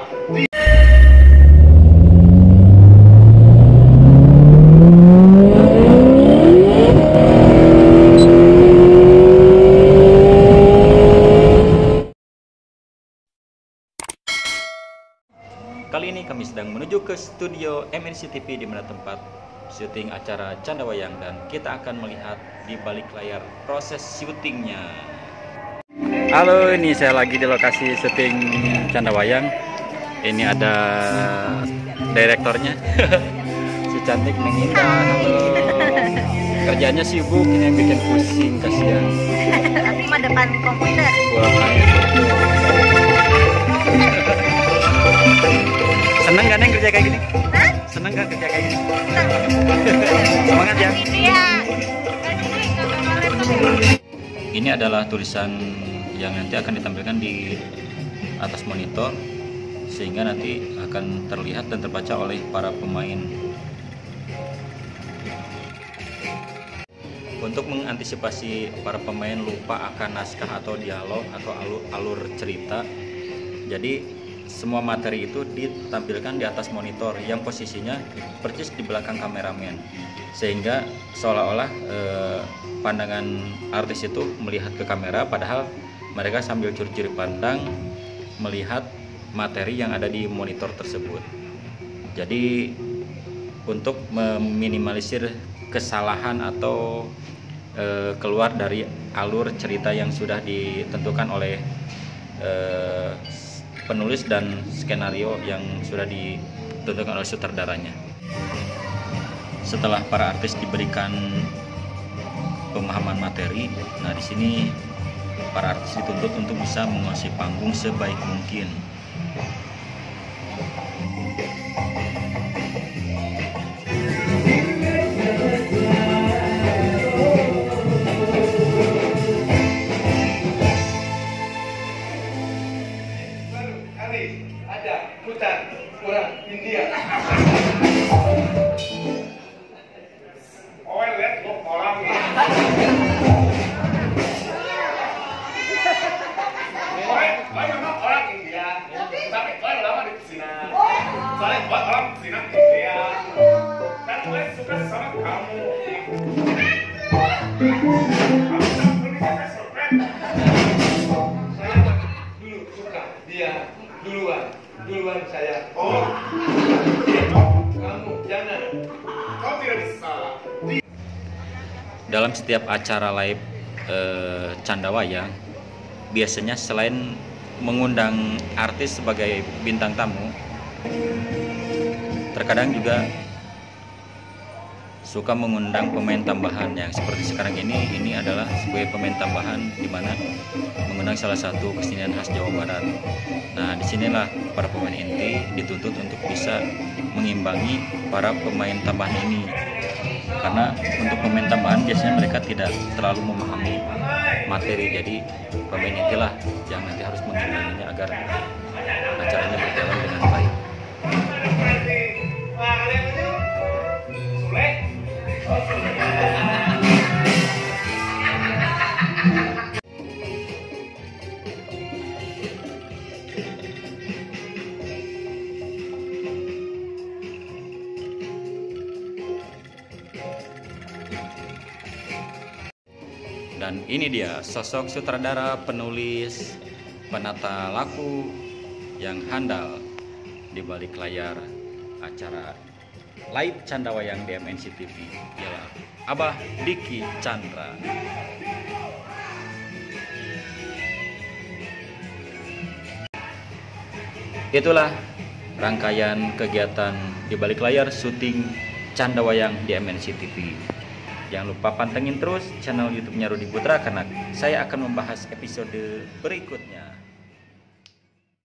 Kali ini kami sedang menuju ke studio MNC TV di mana tempat syuting acara Canda Wayang, dan kita akan melihat di balik layar proses syutingnya. Halo, ini saya lagi di lokasi syuting Canda Wayang. Ini ada direktornya, si cantik mengindah. Halo. Kerjanya sibuk, ini yang bikin pusing, kasihan. Tapi mah depan komputer. Seneng kan yang kerja kayak gini? Hah? Seneng kan kerja kayak gini? Semangat ya. Ini adalah tulisan yang nanti akan ditampilkan di atas monitor, sehingga nanti akan terlihat dan terbaca oleh para pemain. Untuk mengantisipasi para pemain lupa akan naskah atau dialog atau alur cerita, jadi semua materi itu ditampilkan di atas monitor yang posisinya persis di belakang kameramen, sehingga seolah-olah pandangan artis itu melihat ke kamera, padahal mereka sambil curi-curi pandang melihat materi yang ada di monitor tersebut. Jadi untuk meminimalisir kesalahan atau keluar dari alur cerita yang sudah ditentukan oleh penulis dan skenario yang sudah ditentukan oleh sutradaranya. Setelah para artis diberikan pemahaman materi, nah di sini para artis dituntut untuk bisa menguasai panggung sebaik mungkin. Ada hutan orang India. Oh, lihat lo orang nih. Oh, memang orang India. Tapi gue lama di Cina. Soalnya gue orang Cina India. Dan gue suka sama kamu. Kamu tak perlu saya surprise. Saya dulu suka dia. Duluan saya. Oh, kamu jangan. Kau tidak bisa. Dalam setiap acara live Canda Wayang, biasanya selain mengundang artis sebagai bintang tamu, terkadang juga suka mengundang pemain tambahan yang seperti sekarang ini adalah sebagai pemain tambahan, di mana mengundang salah satu kesenian khas Jawa Barat. Nah, disinilah para pemain inti dituntut untuk bisa mengimbangi para pemain tambahan ini, karena untuk pemain tambahan biasanya mereka tidak terlalu memahami materi, jadi pemain intilah yang nanti harus mengimbanginya agar acaranya berjalan dengan baik. Dan ini dia sosok sutradara, penulis, penata laku yang handal di balik layar acara live Canda Wayang di MNC TV, ialah Abah Diki Chandra. Itulah rangkaian kegiatan di balik layar syuting Canda Wayang di MNC TV. Jangan lupa pantengin terus channel YouTube-nya Rudi Putra, karena saya akan membahas episode berikutnya.